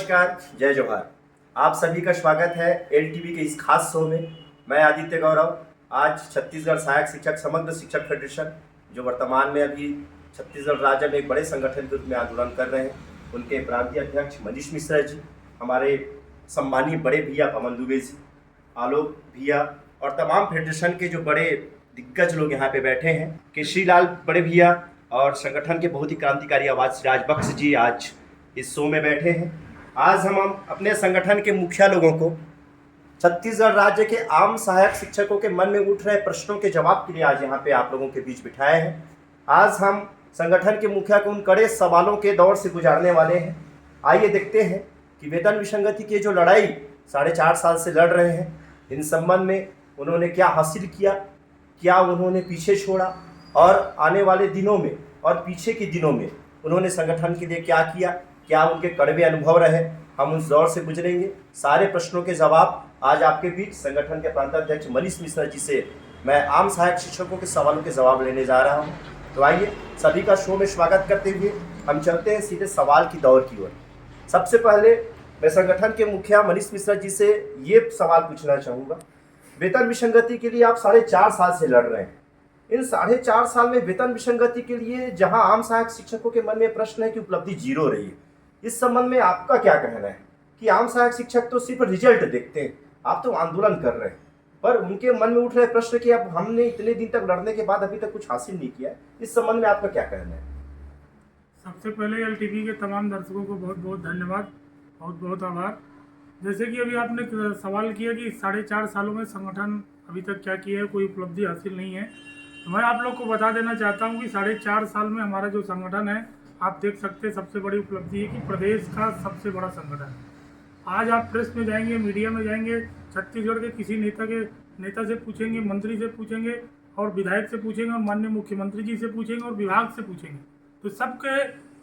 नमस्कार, जय जवाहर। आप सभी का स्वागत है एलटीवी के इस खास शो में। मैं आदित्य गौरव आज छत्तीसगढ़ सहायक शिक्षक समग्र शिक्षक फेडरेशन, जो वर्तमान में अभी छत्तीसगढ़ राज्य में एक बड़े संगठन के रूप में आंदोलन कर रहे हैं, उनके प्रांतीय अध्यक्ष मनीष मिश्रा जी, हमारे सम्मानीय बड़े भैया पवन दुबे जी, आलोक भैया और तमाम फेडरेशन के जो बड़े दिग्गज लोग यहाँ पे बैठे हैं, केशरी लाल बड़े भैया और संगठन के बहुत ही क्रांतिकारी आवाज राजबक्स जी आज इस शो में बैठे हैं। आज हम अपने संगठन के मुखिया लोगों को छत्तीसगढ़ राज्य के आम सहायक शिक्षकों के मन में उठ रहे प्रश्नों के जवाब के लिए आज यहाँ पे आप लोगों के बीच बिठाए हैं। आज हम संगठन के मुखिया को उन कड़े सवालों के दौर से गुजारने वाले हैं। आइए देखते हैं कि वेतन विसंगति की जो लड़ाई 4.5 साल से लड़ रहे हैं, इन संबंध में उन्होंने क्या हासिल किया, क्या उन्होंने पीछे छोड़ा और आने वाले दिनों में और पीछे के दिनों में उन्होंने संगठन के लिए क्या किया, क्या उनके कड़वे अनुभव रहे, हम उस दौर से गुजरेंगे। सारे प्रश्नों के जवाब आज आपके बीच संगठन के प्रांताध्यक्ष मनीष मिश्रा जी से मैं आम सहायक शिक्षकों के सवालों के जवाब लेने जा रहा हूं। तो आइए सभी का शो में स्वागत करते हुए हम चलते हैं सीधे सवाल की दौर की ओर। सबसे पहले मैं संगठन के मुखिया मनीष मिश्रा जी से ये सवाल पूछना चाहूँगा, वेतन विसंगति के लिए आप 4.5 साल से लड़ रहे हैं। इन 4.5 साल में वेतन विसंगति के लिए जहां आम सहायक शिक्षकों के मन में प्रश्न है कि उपलब्धि 0 रही है, इस संबंध में आपका क्या कहना है कि आम सहायक शिक्षक तो सिर्फ रिजल्ट देखते हैं, आप तो आंदोलन कर रहे हैं, पर उनके मन में उठ रहे प्रश्न कि अब हमने इतने दिन तक लड़ने के बाद अभी तक कुछ हासिल नहीं किया है, इस संबंध में आपका क्या कहना है? सबसे पहले एलटीवी के तमाम दर्शकों को बहुत बहुत धन्यवाद, बहुत बहुत आभार। जैसे कि अभी आपने सवाल किया कि 4.5 सालों में संगठन अभी तक क्या किया है, कोई उपलब्धि हासिल नहीं है, तो मैं आप लोग को बता देना चाहता हूं कि 4.5 साल में हमारा जो संगठन है, आप देख सकते हैं सबसे बड़ी उपलब्धि है कि प्रदेश का सबसे बड़ा संगठन। आज आप प्रेस में जाएंगे, मीडिया में जाएंगे, छत्तीसगढ़ के किसी नेता से पूछेंगे, मंत्री से पूछेंगे और विधायक से पूछेंगे और माननीय मुख्यमंत्री जी से पूछेंगे और विभाग से पूछेंगे, तो सबके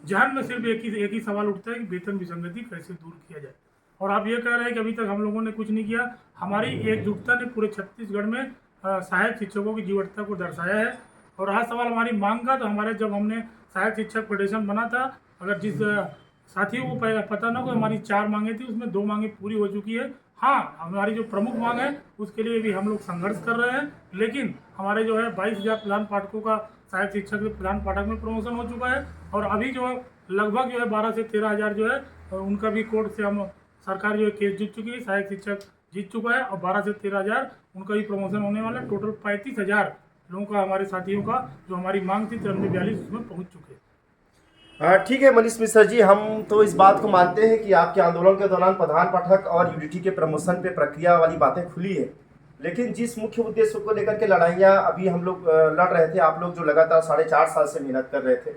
जहन में सिर्फ एक ही सवाल उठता है कि वेतन विसंगति कैसे दूर किया जाए। और आप ये कह रहे हैं कि अभी तक हम लोगों ने कुछ नहीं किया। हमारी एकजुटता ने पूरे छत्तीसगढ़ में सहायक शिक्षकों की जीवटता को दर्शाया है। और रहा सवाल हमारी मांग का, तो हमारे जब हमने सहायक शिक्षक फेडरेशन बना था, अगर जिस साथियों को पता ना, को हमारी 4 मांगे थी, उसमें 2 मांगे पूरी हो चुकी है। हाँ, हमारी जो प्रमुख मांग है उसके लिए भी हम लोग संघर्ष कर रहे हैं, लेकिन हमारे जो है 22,000 प्रधान पाठकों का सहायक शिक्षक के प्रधान पाठक में प्रमोशन हो चुका है। और अभी जो लगभग जो है 12 से 13,000 जो है उनका भी कोर्ट से हम सरकार जो है केस जीत चुकी है, सहायक शिक्षक जीत चुका है और 12 से 13,000 उनका भी प्रमोशन होने वाला है। टोटल 35,000 लोगों का, हमारे साथियों का जो हमारी मांग थी 43 उसमें पहुंच चुके हैं। ठीक है मनीष मिश्रा जी, हम तो इस बात को मानते हैं कि आपके आंदोलन के दौरान प्रधान पाठक और यूडीटी के प्रमोशन पे प्रक्रिया वाली बातें खुली है, लेकिन जिस मुख्य उद्देश्य को लेकर के लड़ाइयाँ अभी हम लोग लड़ रहे थे, आप लोग जो लगातार 4.5 साल से मेहनत कर रहे थे,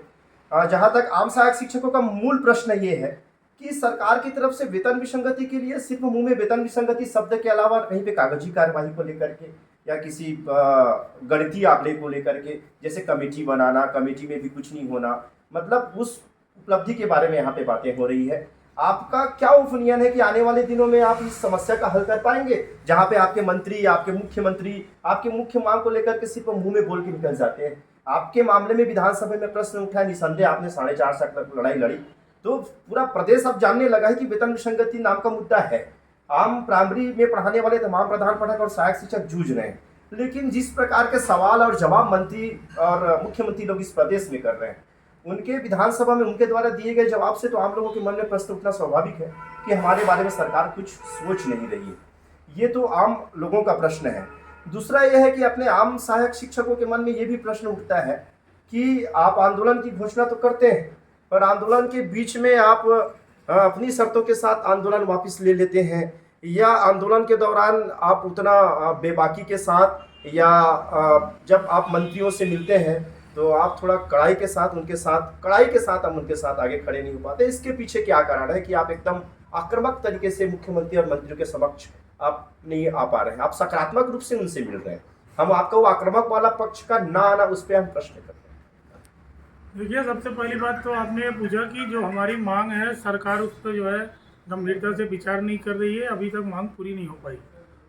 जहाँ तक आम सहायक शिक्षकों का मूल प्रश्न ये है कि सरकार की तरफ से वेतन विसंगति के लिए सिर्फ मुंह में वेतन विसंगति शब्द के अलावा कहीं पे कागजी कार्यवाही को लेकर के या किसी गणितीय आंकड़े को लेकर के, जैसे कमेटी बनाना, कमेटी में भी कुछ नहीं होना, मतलब उस उपलब्धि के बारे में यहाँ पे बातें हो रही है। आपका क्या ओपिनियन है कि आने वाले दिनों में आप इस समस्या का हल कर पाएंगे, जहाँ पे आपके मंत्री, आपके मुख्यमंत्री आपके मुख्य मांग को लेकर के सिर्फ मुंह में बोल के निकल जाते हैं? आपके मामले में विधानसभा में प्रश्न उठा, निसंदेह आपने 4.5 साल तक लड़ाई लड़ी, तो पूरा प्रदेश अब जानने लगा है कि वेतन विसंगति नाम का मुद्दा है। आम प्राइमरी में पढ़ाने वाले तमाम प्रधान पाठक और सहायक शिक्षक जूझ रहे हैं, लेकिन जिस प्रकार के सवाल और जवाब मंत्री और मुख्यमंत्री लोग इस प्रदेश में कर रहे हैं, उनके विधानसभा में उनके द्वारा दिए गए जवाब से तो आम लोगों के मन में प्रश्न उठना स्वाभाविक है कि हमारे बारे में सरकार कुछ सोच नहीं रही है। ये तो आम लोगों का प्रश्न है। दूसरा यह है कि अपने आम सहायक शिक्षकों के मन में ये भी प्रश्न उठता है कि आप आंदोलन की घोषणा तो करते हैं, पर आंदोलन के बीच में आप अपनी शर्तों के साथ आंदोलन वापस ले लेते हैं, या आंदोलन के दौरान आप उतना बेबाकी के साथ, या जब आप मंत्रियों से मिलते हैं तो आप थोड़ा कड़ाई के साथ हम उनके साथ आगे खड़े नहीं हो पाते। इसके पीछे क्या कारण है कि आप एकदम आक्रामक तरीके से मुख्यमंत्री और मंत्रियों के समक्ष आप नहीं आ पा रहे हैं, आप सकारात्मक रूप से उनसे मिल रहे हैं? हम आपका वो आक्रामक वाला पक्ष का ना आना, उस पर हम प्रश्न करते हैं। देखिए, सबसे पहली बात तो आपने ये पूछा कि जो हमारी मांग है, सरकार उस पर जो है गंभीरता से विचार नहीं कर रही है, अभी तक मांग पूरी नहीं हो पाई।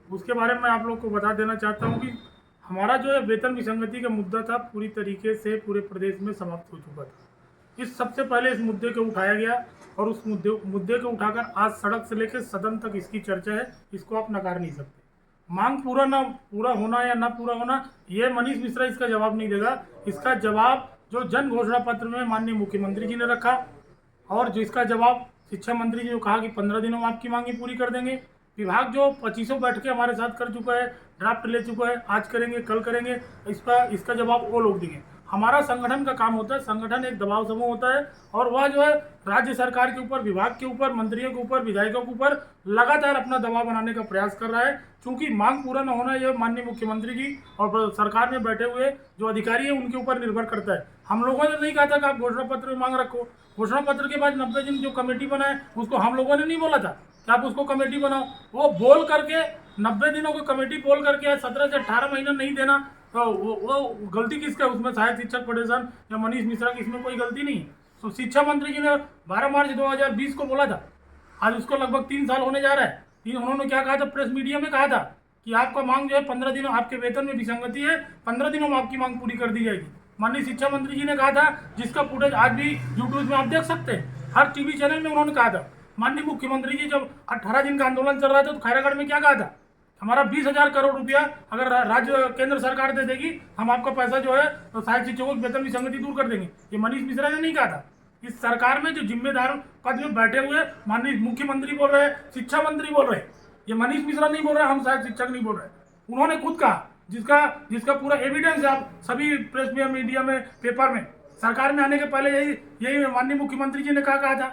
उसके बारे में आप लोग को बता देना चाहता हूँ कि हमारा जो है वेतन विसंगति का मुद्दा था, पूरी तरीके से पूरे प्रदेश में समाप्त हो चुका था। इस सबसे पहले इस मुद्दे को उठाया गया और उस मुद्दे को उठाकर आज सड़क से लेकर सदन तक इसकी चर्चा है। इसको आप नकार नहीं सकते। मांग पूरा होना या ना पूरा होना, ये मनीष मिश्रा इसका जवाब नहीं देगा। इसका जवाब जो जन घोषणा पत्र में माननीय मुख्यमंत्री जी ने रखा और जिसका जवाब शिक्षा मंत्री जी ने कहा कि 15 दिनों में आपकी मांगी पूरी कर देंगे। विभाग जो 25 बैठकें हमारे साथ कर चुका है, ड्राफ्ट ले चुका है, आज करेंगे कल करेंगे, इसका जवाब वो लोग देंगे। हमारा संगठन का काम होता है, संगठन एक दबाव समूह होता है और वह जो है राज्य सरकार के ऊपर, विभाग के ऊपर, मंत्रियों के ऊपर, विधायकों के ऊपर लगातार अपना दबाव बनाने का प्रयास कर रहा है। चूंकि मांग पूरा न होना ये माननीय मुख्यमंत्री जी और सरकार में बैठे हुए जो अधिकारी है उनके ऊपर निर्भर करता है। हम लोगों ने नहीं कहा था कि आप घोषणा पत्र में मांग रखो। घोषणा पत्र के बाद 90 दिन जो कमेटी बनाए उसको हम लोगों ने नहीं बोला था कि आप उसको कमेटी बनाओ। वो बोल करके 90 दिनों की कमेटी बोल करके 17 से 18 महीना नहीं देना, तो वो गलती किसका? उसमें सहायक शिक्षक फेडरेशन या मनीष मिश्रा की इसमें कोई गलती नहीं है। तो शिक्षा मंत्री जी ने 12 मार्च 2020 को बोला था, आज उसको लगभग 3 साल होने जा रहा है। उन्होंने क्या कहा था? प्रेस मीडिया में कहा था कि आपका मांग जो है 15 दिनों, आपके वेतन में विसंगति है, 15 दिनों में आपकी मांग पूरी कर दी जाएगी। माननीय शिक्षा मंत्री जी ने कहा था, जिसका फुटेज आज भी यूट्यूब में आप देख सकते हैं, हर टीवी चैनल में उन्होंने कहा था। माननीय मुख्यमंत्री जी जब 18 दिन का आंदोलन चल रहा था तो खैरागढ़ में क्या कहा था? हमारा 20,000 करोड़ रुपया अगर राज्य केंद्र सरकार दे देगी, हम आपका पैसा जो है तो सहायक शिक्षकों की वेतन विसंगति दूर कर देंगे। ये मनीष मिश्रा ने नहीं कहा था। इस सरकार में जो जिम्मेदार पद में बैठे हुए माननीय मुख्यमंत्री बोल रहे हैं, शिक्षा मंत्री बोल रहे हैं, ये मनीष मिश्रा नहीं बोल रहे, हम सहायक शिक्षक नहीं बोल रहे। उन्होंने खुद कहा, जिसका पूरा एविडेंस है, आप सभी प्रेस में, मीडिया में, पेपर में। सरकार में आने के पहले यही माननीय मुख्यमंत्री जी ने कहा था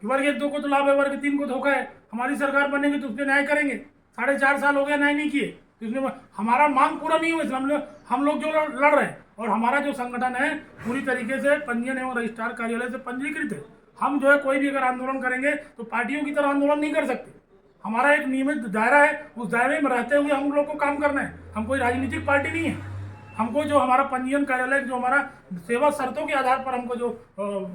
कि वर्ग 1-2 को तो लाभ है, वर्ग 3 को धोखा है। हमारी सरकार बनेगी तो उस पर न्याय करेंगे। 4.5 साल हो गया न्याय नहीं किए, तो इसमें हमारा मांग पूरा नहीं हुआ। इसलिए हम लोग जो लड़ रहे हैं और हमारा जो संगठन है पूरी तरीके से पंजीयन एवं रजिस्ट्रार कार्यालय से पंजीकृत है। हम जो है कोई भी अगर आंदोलन करेंगे तो पार्टियों की तरह आंदोलन नहीं कर सकते। हमारा एक नियमित दायरा है, उस दायरे में रहते हुए हम लोग को काम करना है। हम कोई राजनीतिक पार्टी नहीं है। हमको जो हमारा पंजीयन कार्यालय, जो हमारा सेवा शर्तों के आधार पर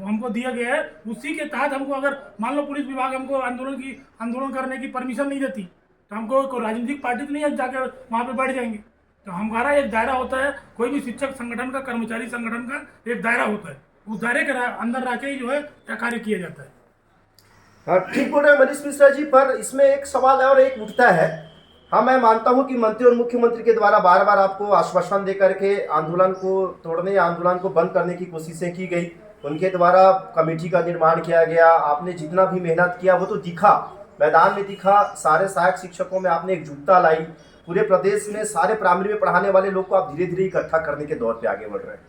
हमको दिया गया है, उसी के तहत हमको, अगर मान लो पुलिस विभाग हमको आंदोलन करने की परमिशन नहीं देती तो हमको कोई राजनीतिक पार्टी तो नहीं है जाकर वहाँ पे बैठ जाएंगे। तो हमारा एक दायरा होता है, कोई भी शिक्षक संगठन का, कर्मचारी संगठन का एक दायरा होता है, उस दायरे के अंदर रह के ही जो है क्या कार्य किया जाता है। हाँ, ठीक बोल रहे हैं मनीष मिश्रा जी, पर इसमें एक सवाल और एक उठता है। हाँ, मैं मानता हूं कि मंत्री और मुख्यमंत्री के द्वारा बार बार आपको आश्वासन दे करके आंदोलन को तोड़ने या आंदोलन को बंद करने की कोशिशें की गई। उनके द्वारा कमेटी का निर्माण किया गया। आपने जितना भी मेहनत किया वो तो दिखा, मैदान में दिखा। सारे सहायक शिक्षकों में आपने एकजुटता लाई। पूरे प्रदेश में सारे प्राइमरी में पढ़ाने वाले लोग को आप धीरे धीरे इकट्ठा करने के दौर पे आगे बढ़ रहे हैं।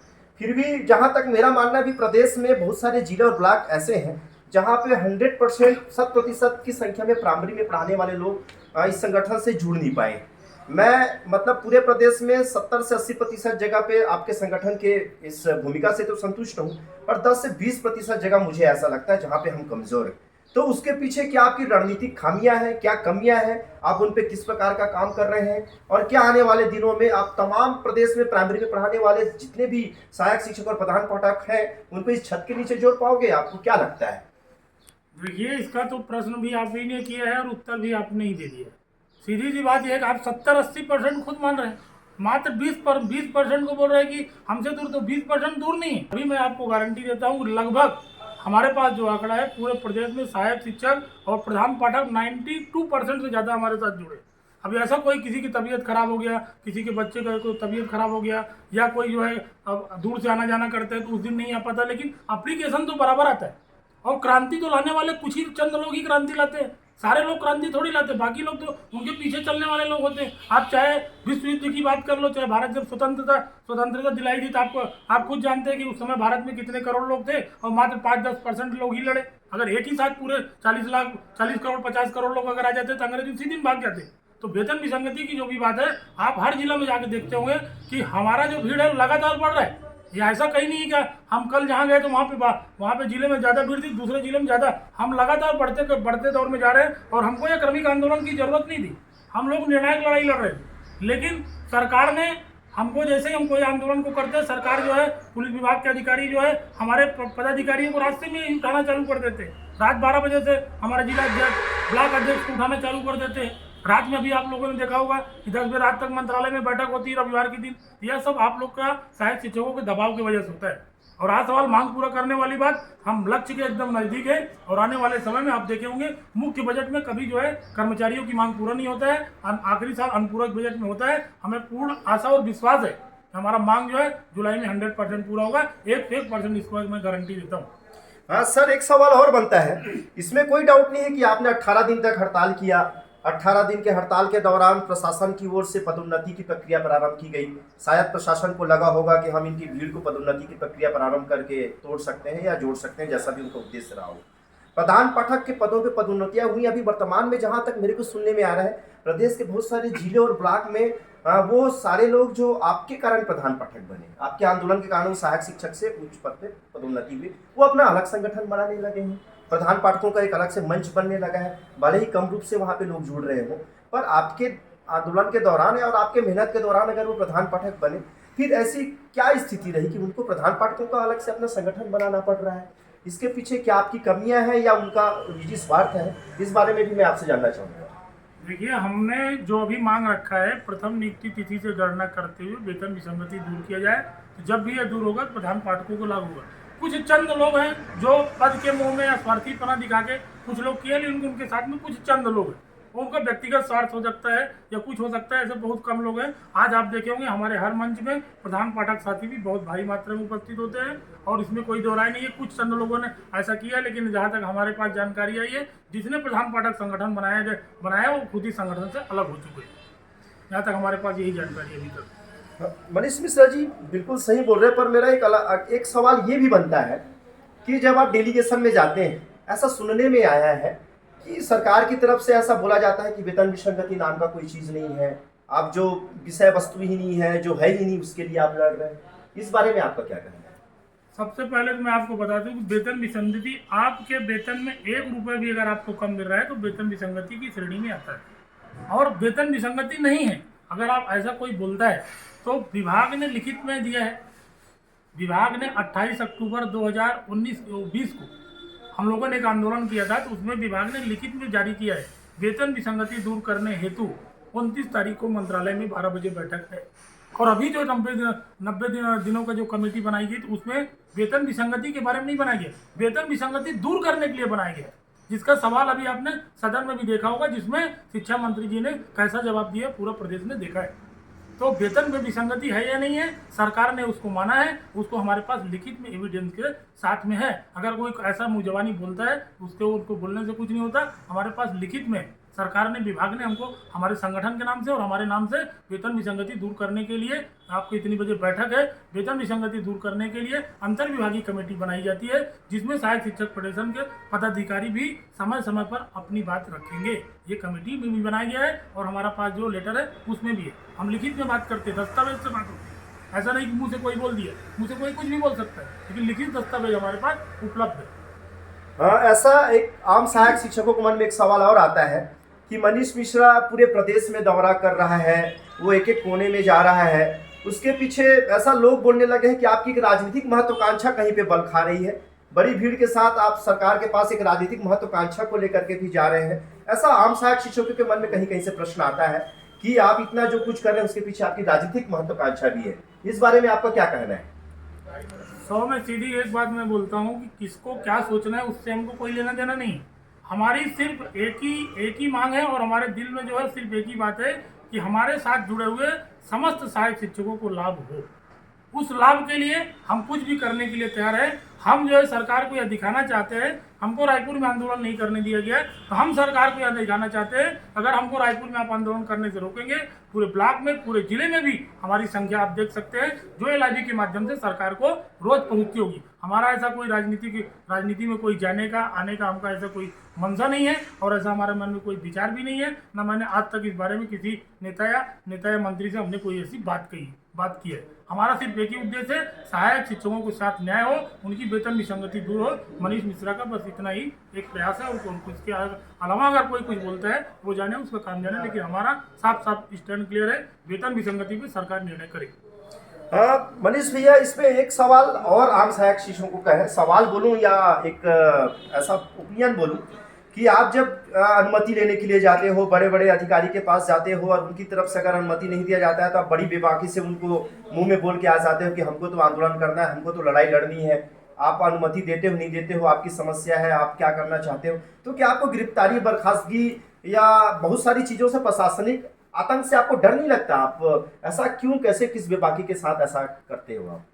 फिर भी जहाँ तक मेरा मानना है, भी प्रदेश में बहुत सारे जिले और ब्लॉक ऐसे हैं जहाँ पे 100%, 100% की संख्या में प्राइमरी में पढ़ाने वाले लोग इस संगठन से जुड़ नहीं पाए। मैं मतलब पूरे प्रदेश में 70 से 80% जगह पे आपके संगठन के इस भूमिका से तो संतुष्ट हूँ, पर 10 से 20% जगह मुझे ऐसा लगता है जहाँ पे हम कमजोर हैं। तो उसके पीछे क्या आपकी रणनीतिक खामियां हैं, क्या कमियां हैं, आप उन पे किस प्रकार का काम कर रहे हैं, और क्या आने वाले दिनों में आप तमाम प्रदेश में प्राइमरी में पढ़ाने वाले जितने भी सहायक शिक्षक और प्रधान पाठक हैं उनको इस छत के नीचे जोड़ पाओगे? आपको क्या लगता है? देखिए, इसका तो प्रश्न भी आप ही ने किया है और उत्तर भी आपने ही दे दिया। सीधी सी बात यह है कि आप 70-80% खुद मान रहे हैं, मात्र 20% को बोल रहे हैं कि हमसे दूर। तो 20% दूर नहीं है। अभी मैं आपको गारंटी देता हूँ, लगभग हमारे पास जो आंकड़ा है, पूरे प्रदेश में सहायक शिक्षक और प्रधान पाठक 92% से ज़्यादा हमारे साथ जुड़े। अभी ऐसा कोई किसी की तबीयत खराब हो गया, किसी के बच्चे का कोई तबीयत खराब हो गया, या कोई जो है दूर से आना जाना करते हैं तो उस दिन नहीं आ पाता, लेकिन एप्लीकेशन तो बराबर आता है। और क्रांति तो लाने वाले कुछ ही चंद लोग ही क्रांति लाते हैं, सारे लोग क्रांति थोड़ी लाते, बाकी लोग तो उनके पीछे चलने वाले लोग होते हैं। आप चाहे विश्व युद्ध की बात कर लो, चाहे भारत जब स्वतंत्रता दिलाई थी, तो आप खुद जानते हैं कि उस समय भारत में कितने करोड़ लोग थे और मात्र 5-10% लोग ही लड़े। अगर एक ही साथ पूरे 40 करोड़ 50 करोड़ लोग अगर आ जाते तो अंग्रेज उसी दिन भाग जाते। तो वेतन विसंगति की जो भी बात है, आप हर जिला में जाके देखते होंगे कि हमारा जो भीड़ है लगातार बढ़ रहा है। ये ऐसा कहीं नहीं है कि हम कल जहाँ गए तो वहाँ पे जिले में ज़्यादा भीड़ थी, दूसरे जिले में ज़्यादा। हम लगातार बढ़ते दौर में जा रहे हैं और हमको यह क्रमिक आंदोलन की जरूरत नहीं थी। हम लोग निर्णायक लड़ाई लड़ रहे थे, लेकिन सरकार ने हमको, जैसे ही हम कोई आंदोलन को करते, सरकार जो है, पुलिस विभाग के अधिकारी जो है, हमारे पदाधिकारियों को रास्ते में ही उठाना चालू कर देते। रात 12 बजे से हमारे जिला अध्यक्ष, ब्लॉक अध्यक्ष को उठाना चालू कर देते। रात में भी आप लोगों ने देखा होगा कि 10 बजे रात तक मंत्रालय में बैठक होती है रविवार के दिन। यह सब आप लोग का सहायक शिक्षकों के दबाव की वजह से होता है। और आज सवाल मांग पूरा करने वाली बात, हम लक्ष्य के एकदम नजदीक है और आने वाले समय में आप देखे होंगे मुख्य बजट में कभी जो है कर्मचारियों की मांग पूरा नहीं होता है, आखिरी साल अनुपूरक बजट में होता है। हमें पूर्ण आशा और विश्वास है हमारा मांग जो है जुलाई में 100% पूरा होगा। 1% इसको मैं गारंटी देता हूँ। हाँ सर, एक सवाल और बनता है, इसमें कोई डाउट नहीं है कि आपने 18 दिन तक हड़ताल किया। 18 दिन के हड़ताल के दौरान प्रशासन की ओर से पदोन्नति की प्रक्रिया प्रारंभ की गई। शायद प्रशासन को लगा होगा कि हम इनकी भीड़ को पदोन्नति की प्रक्रिया प्रारंभ करके तोड़ सकते हैं या जोड़ सकते हैं, जैसा भी उनका उद्देश्य रहा हो। प्रधान पाठक के पदों पे पदोन्नतियां हुई। अभी वर्तमान में जहां तक मेरे को सुनने में आ रहा है, प्रदेश के बहुत सारे जिले और ब्लॉक में वो सारे लोग जो आपके कारण प्रधान पाठक बने, आपके आंदोलन के कारण सहायक शिक्षक से उच्च पद पे पदोन्नति हुई, वो अपना अलग संगठन बनाने लगे हैं। प्रधान पाठकों का एक अलग से मंच बनने लगा है। भले ही कम रूप से वहाँ पे लोग जुड़ रहे हों, पर आपके आंदोलन के दौरान और आपके मेहनत के दौरान अगर वो प्रधान पाठक बने, फिर ऐसी क्या स्थिति रही कि उनको प्रधान पाठकों का अलग से अपना संगठन बनाना पड़ रहा है? इसके पीछे क्या आपकी कमियां हैं या उनका निजी स्वार्थ है? इस बारे में भी मैं आपसे जानना चाहूँगा। देखिए, हमने जो अभी मांग रखा है, प्रथम नियुक्ति तिथि से गणना करते हुए वेतन विसंगति दूर किया जाए। तो जब भी यह दूर होगा प्रधान पाठकों को लागू होगा। कुछ चंद लोग हैं जो पद के मुंह में या स्वार्थीपना दिखा के कुछ लोग किए, लेकिन उनके साथ में कुछ चंद लोग हैं, उनका व्यक्तिगत स्वार्थ हो सकता है या कुछ हो सकता है, ऐसे बहुत कम लोग हैं। आज आप देखे होंगे हमारे हर मंच में प्रधान पाठक साथी भी बहुत भारी मात्रा में उपस्थित होते हैं और इसमें कोई दो राय नहीं है। कुछ चंद लोगों ने ऐसा किया, लेकिन जहाँ तक हमारे पास जानकारी आई है, जिसने प्रधान पाठक संगठन बनाया वो खुद ही संगठन से अलग हो चुके हैं। जहाँ तक हमारे पास यही जानकारी है अभी तक। मनीष मिश्रा जी बिल्कुल सही बोल रहे हैं, पर मेरा एक सवाल ये भी बनता है कि जब आप डेलीगेशन में जाते हैं, ऐसा सुनने में आया है कि सरकार की तरफ से ऐसा बोला जाता है कि वेतन विसंगति नाम का कोई चीज़ नहीं है, आप जो विषय वस्तु ही नहीं है, जो है ही नहीं, उसके लिए आप लड़ रहे हैं। इस बारे में आपका क्या कहना है? सबसे पहले तो मैं आपको बता दूं कि वेतन विसंगति, आपके वेतन में 1 रुपये भी अगर आपको कम मिल रहा है तो वेतन विसंगति की श्रेणी में आता है। और वेतन विसंगति नहीं है, अगर आप ऐसा कोई बोलता है तो विभाग ने लिखित में दिया है। विभाग ने 28 अक्टूबर 2019-20 को हम लोगों ने एक आंदोलन किया था, तो उसमें विभाग ने लिखित में जारी किया है, वेतन विसंगति दूर करने हेतु 29 तारीख को मंत्रालय में 12 बजे बैठक है। और अभी जो 90 दिनों का जो कमेटी बनाई गई, तो उसमें वेतन विसंगति के बारे में नहीं बनाया गया, वेतन विसंगति दूर करने के लिए बनाया गया, जिसका सवाल अभी आपने सदन में भी देखा होगा, जिसमें शिक्षा मंत्री जी ने कैसा जवाब दिया पूरा प्रदेश ने देखा है। तो वेतन में विसंगति है या नहीं है, सरकार ने उसको माना है, उसको हमारे पास लिखित में एविडेंस के साथ में है। अगर कोई ऐसा मुंहजबानी बोलता है उसको बोलने से कुछ नहीं होता। हमारे पास लिखित में सरकार ने, विभाग ने हमको हमारे संगठन के नाम से और हमारे नाम से वेतन विसंगति दूर करने के लिए, आपको इतनी बजे बैठक है, वेतन विसंगति दूर करने के लिए अंतर विभागीय कमेटी बनाई जाती है, जिसमें सहायक शिक्षक फेडरेशन के पदाधिकारी भी समय समय पर अपनी बात रखेंगे। ये कमेटी में भी बनाया गया है और हमारा पास जो लेटर है उसमें भी है। हम लिखित में बात करते हैं, दस्तावेज से बात होती है। ऐसा नहीं कि मुँह से कोई बोल दिया, मुँह से कोई कुछ भी बोल सकता है, लेकिन लिखित दस्तावेज हमारे पास उपलब्ध है। हाँ, ऐसा एक आम सहायक शिक्षकों के मन में एक सवाल और आता है कि मनीष मिश्रा पूरे प्रदेश में दौरा कर रहा है, वो एक एक कोने में जा रहा है, उसके पीछे ऐसा लोग बोलने लगे हैं कि आपकी एक राजनीतिक महत्वाकांक्षा कहीं पे बल खा रही है। बड़ी भीड़ के साथ आप सरकार के पास एक राजनीतिक महत्वाकांक्षा को लेकर के भी जा रहे हैं। ऐसा आम सहायक शिक्षकों के मन में कहीं कहीं से प्रश्न आता है कि आप इतना जो कुछ कर रहे हैं उसके पीछे आपकी राजनीतिक महत्वाकांक्षा भी है। इस बारे में आपका क्या कहना है? 100 में सीधी एक बात मैं बोलता हूँ कि किसको क्या सोचना है उससे हमको कोई लेना देना नहीं। हमारी सिर्फ एक ही मांग है और हमारे दिल में जो है सिर्फ एक ही बात है कि हमारे साथ जुड़े हुए समस्त सहायक शिक्षकों को लाभ हो। उस लाभ के लिए हम कुछ भी करने के लिए तैयार है। हम जो है सरकार को यह दिखाना चाहते हैं, हमको रायपुर में आंदोलन नहीं करने दिया गया, तो हम सरकार को यह दिखाना चाहते हैं, अगर हमको रायपुर में आप आंदोलन करने से रोकेंगे, पूरे ब्लॉक में, पूरे जिले में भी हमारी संख्या आप देख सकते हैं, जो LIV के माध्यम से सरकार को रोज पहुंचती होगी। हमारा ऐसा कोई राजनीति में कोई जाने का, आने का हमका ऐसा कोई मंशा नहीं है और ऐसा हमारे मन में कोई विचार भी नहीं है। न मैंने आज तक इस बारे में किसी नेता या मंत्री से हमने कोई ऐसी बात की है। हमारा सिर्फ एक ही उद्देश्य है, सहायक शिक्षकों के साथ न्याय हो, उनकी वेतन विसंगति दूर हो। मनीष मिश्रा का बस इतना ही एक प्रयास है। उसके अलावा अगर कोई कुछ बोलता है वो जाने, उसका काम जाने, लेकिन हमारा साफ स्टैंड क्लियर है, वेतन विसंगति पे सरकार निर्णय करेगी। हाँ मनीष भैया, इसमें एक सवाल और आम सहायक शिक्षकों का है। सवाल बोलूं या एक ऐसा ओपिनियन बोलूं कि आप जब अनुमति लेने के लिए जाते हो, बड़े बड़े अधिकारी के पास जाते हो और उनकी तरफ से अगर अनुमति नहीं दिया जाता है तो आप बड़ी बेबाकी से उनको मुंह में बोल के आ जाते हो कि हमको तो आंदोलन करना है, हमको तो लड़ाई लड़नी है। आप अनुमति देते हो नहीं देते हो आपकी समस्या है, आप क्या करना चाहते हो। तो क्या आपको गिरफ्तारी, बर्खास्तगी या बहुत सारी चीज़ों से, प्रशासनिक आतंक से आपको डर नहीं लगता? आप ऐसा क्यों, कैसे, किस बेबाकी के साथ ऐसा करते हो आप?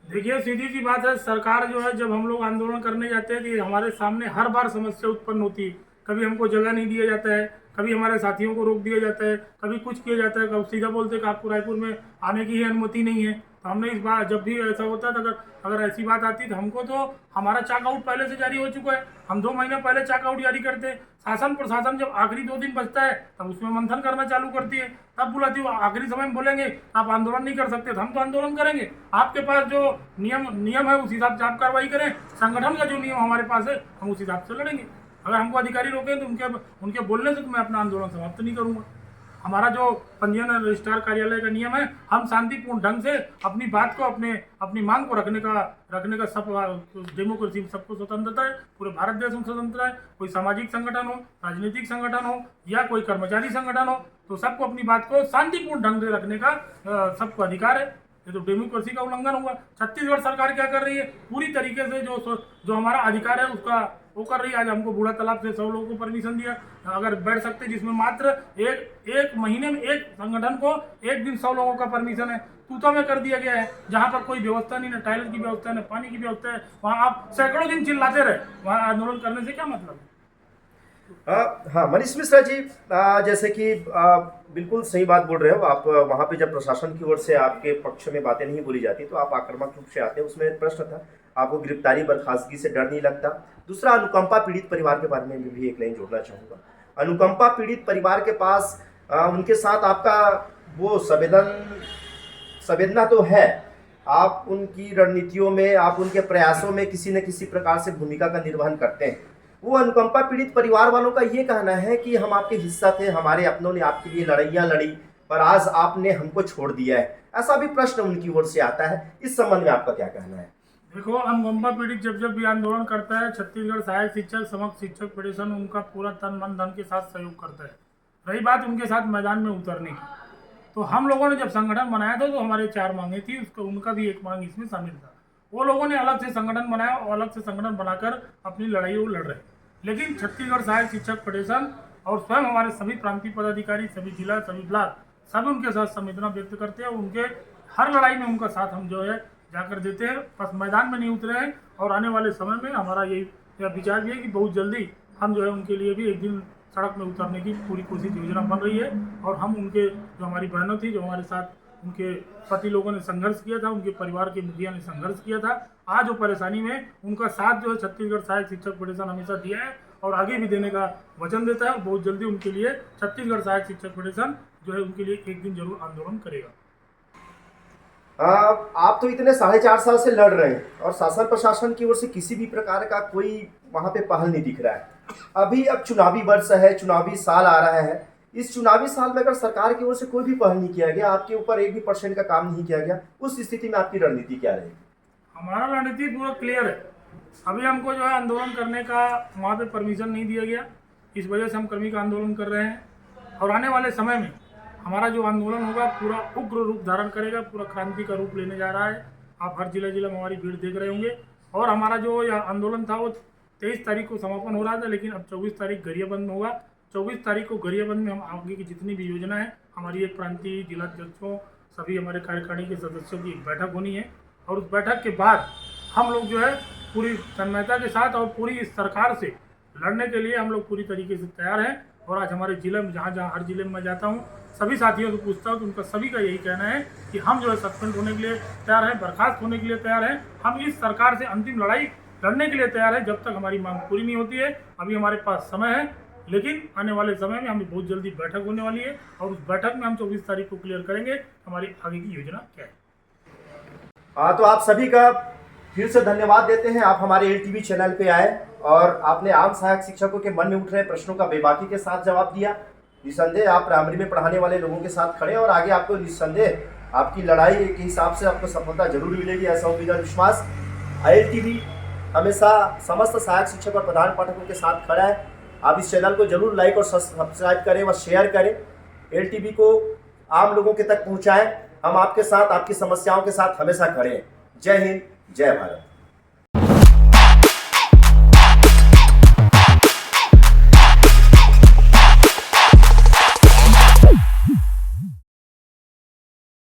देखिए, सीधी सी बात है, सरकार जो है, जब हम लोग आंदोलन करने जाते हैं तो हमारे सामने हर बार समस्या उत्पन्न होती है। कभी हमको जगह नहीं दिया जाता है, कभी हमारे साथियों को रोक दिया जाता है, कभी कुछ किया जाता है, कभी सीधा बोलते हैं कि आपको रायपुर में आने की ही अनुमति नहीं है। तो हमने इस बार, जब भी ऐसा होता है, तो अगर ऐसी बात आती है तो हमको तो हमारा चेकआउट पहले से जारी हो चुका है। हम 2 महीने पहले चेकआउट जारी करते हैं। शासन प्रशासन जब आखिरी 2 दिन बचता है तब उसमें मंथन करना चालू करती है, तब बुलाती है। आखिरी समय में बोलेंगे आप आंदोलन नहीं कर सकते, तो हम तो आंदोलन करेंगे। आपके पास जो नियम है उस हिसाब से आप कार्रवाई करें। संगठन का जो नियम हमारे पास है हम उस हिसाब से लड़ेंगे। अगर हमको अधिकारी रोकें तो उनके बोलने से तो मैं अपना आंदोलन समाप्त नहीं करूंगा। हमारा जो पंजीयन रजिस्ट्रार कार्यालय का नियम है, हम शांतिपूर्ण ढंग से अपनी बात को, अपनी मांग को रखने का सब डेमोक्रेसी में सबको स्वतंत्रता है। पूरे भारत देश में स्वतंत्रता है। कोई सामाजिक संगठन हो, राजनीतिक संगठन हो या कोई कर्मचारी संगठन हो, तो सबको अपनी बात को शांतिपूर्ण ढंग से रखने का सबको अधिकार है। ये तो डेमोक्रेसी का उल्लंघन हुआ। छत्तीसगढ़ सरकार क्या कर रही है, पूरी तरीके से जो हमारा अधिकार है उसका वो कर रही है। आज हमको बूढ़ा तालाब से 100 लोगों को परमिशन दिया अगर बैठ सकते, जिसमें मात्र एक महीने में एक संगठन को एक दिन 100 लोगों का परमिशन है। तूता में कर दिया गया है, जहाँ पर कोई व्यवस्था नहीं, ना टॉयलेट की व्यवस्था है, ना पानी की व्यवस्था है। वहाँ आप सैकड़ों दिन चिल्लाते रहे, वहाँ आंदोलन करने से क्या मतलब है? हाँ मनीष मिश्रा जी, जैसे कि बिल्कुल सही बात बोल रहे हो आप। वहाँ पे जब प्रशासन की ओर से आपके पक्ष में बातें नहीं बोली जाती तो आप आक्रामक रूप से आते हैं। उसमें एक प्रश्न था, आपको गिरफ्तारी, बर्खास्तगी से डर नहीं लगता? दूसरा, अनुकंपा पीड़ित परिवार के बारे में भी एक लाइन जोड़ना चाहूँगा। अनुकंपा पीड़ित परिवार के पास उनके साथ आपका वो संवेदना तो है, आप उनकी रणनीतियों में, आप उनके प्रयासों में किसी न किसी प्रकार से भूमिका का निर्वहन करते हैं। वो अनुकंपा पीड़ित परिवार वालों का ये कहना है कि हम आपके हिस्सा थे, हमारे अपनों ने आपके लिए लड़ाइयाँ लड़ी, पर आज आपने हमको छोड़ दिया है। ऐसा भी प्रश्न उनकी ओर से आता है। इस संबंध में आपका क्या कहना है? देखो, अनुकंपा पीड़ित जब भी आंदोलन करता है, छत्तीसगढ़ सहायक शिक्षक समक्ष शिक्षक फेडरेशन उनका पूरा तन मन धन के साथ सहयोग करता है। रही बात उनके साथ मैदान में उतरने की, तो हम लोगों ने जब संगठन बनाया था तो हमारे 4 मांगे थी, उनका भी एक मांग इसमें शामिल था। वो लोगों ने अलग से संगठन बनाया और अलग से संगठन बनाकर अपनी लड़ाई वो लड़ रहे। लेकिन छत्तीसगढ़ सहायक शिक्षक फेडरेशन और स्वयं हमारे सभी प्रांतीय पदाधिकारी, सभी जिला, सभी ब्लॉक, सब उनके साथ संवेदना व्यक्त करते हैं। उनके हर लड़ाई में उनका साथ हम जो है जाकर देते हैं। बस मैदान में नहीं उतरे हैं। और आने वाले समय में हमारा यही विचार भी है कि बहुत जल्दी हम जो है उनके लिए भी एक दिन सड़क में उतरने की पूरी कोशिश योजना बन रही है। और हम उनके, जो हमारी बहनों थी, जो हमारे साथ उनके पति लोगों ने संघर्ष किया था, उनके परिवार के मुखिया ने संघर्ष किया था, आज वो परेशानी में उनका साथ जो है छत्तीसगढ़ सहायक शिक्षक फेडरेशन हमेशा दिया है और आगे भी देने का वचन देता है। बहुत जल्दी उनके लिए छत्तीसगढ़ सहायक शिक्षक फेडरेशन जो है उनके लिए एक दिन जरूर आंदोलन करेगा। आप तो इतने 4.5 साल से लड़ रहे हैं और शासन प्रशासन की ओर से किसी भी प्रकार का कोई वहाँ पे पहल नहीं दिख रहा है। अब चुनावी वर्ष है, चुनावी साल आ रहा है। इस चुनावी साल में अगर सरकार की ओर से कोई भी पहल नहीं किया गया, आपके ऊपर 1 भी % का काम नहीं किया गया, उस स्थिति में आपकी रणनीति क्या रहेगी? हमारा रणनीति पूरा क्लियर है। अभी हमको जो है आंदोलन करने का वहाँ पे परमिशन नहीं दिया गया, इस वजह से हम कर्मी का आंदोलन कर रहे हैं। और आने वाले समय में हमारा जो आंदोलन होगा पूरा उग्र रूप धारण करेगा, पूरा क्रांति का रूप लेने जा रहा है। आप हर जिला में हमारी भीड़ देख रहे होंगे। और हमारा जो यह आंदोलन था वो 23 तारीख को समापन हो रहा था, लेकिन अब 24 तारीख गरियाबंद होगा। 24 तारीख को गरियाबंद में हम आगे की जितनी भी योजना है, हमारी एक प्रांतीय जिलाध्यक्षों, सभी हमारे कार्यकारिणी के सदस्यों की एक बैठक होनी है। और उस बैठक के बाद हम लोग जो है पूरी तन्मयता के साथ और पूरी सरकार से लड़ने के लिए हम लोग पूरी तरीके से तैयार हैं। और आज हमारे जिले में जहाँ हर जिले में मैं जाता हूँ, सभी साथियों से पूछता हूँ तो उनका सभी का यही कहना है कि हम जो है सस्पेंड होने के लिए तैयार हैं, बर्खास्त होने के लिए तैयार हैं। हम इस सरकार से अंतिम लड़ाई लड़ने के लिए तैयार हैं जब तक हमारी मांग पूरी नहीं होती है। अभी हमारे पास समय है, लेकिन आने वाले समय में हमें बहुत जल्दी बैठक होने वाली है और उस बैठक में हम 24 तारीख को क्लियर करेंगे हमारी आगे की योजना क्या है। तो आप सभी का फिर से धन्यवाद देते हैं। आप हमारे LTV चैनल पे आए और आपने आम सहायक शिक्षकों के मन में उठ रहे प्रश्नों का बेबाकी के साथ जवाब दिया। निस्संदेह आप प्राइमरी में पढ़ाने वाले लोगों के साथ खड़े और आगे आपको निस्संदेह आपकी लड़ाई के हिसाब से आपको सफलता जरूर मिलेगी, ऐसा उम्मीद और विश्वास। LTV हमेशा समस्त सहायक शिक्षक और प्रधान पाठकों के साथ खड़ा है। आप इस चैनल को जरूर लाइक और सब्सक्राइब करें व शेयर करें। LTV को आम लोगों के तक पहुंचाएं। हम आपके साथ, आपकी समस्याओं के साथ हमेशा खड़े हैं। जय हिंद, जय भारत।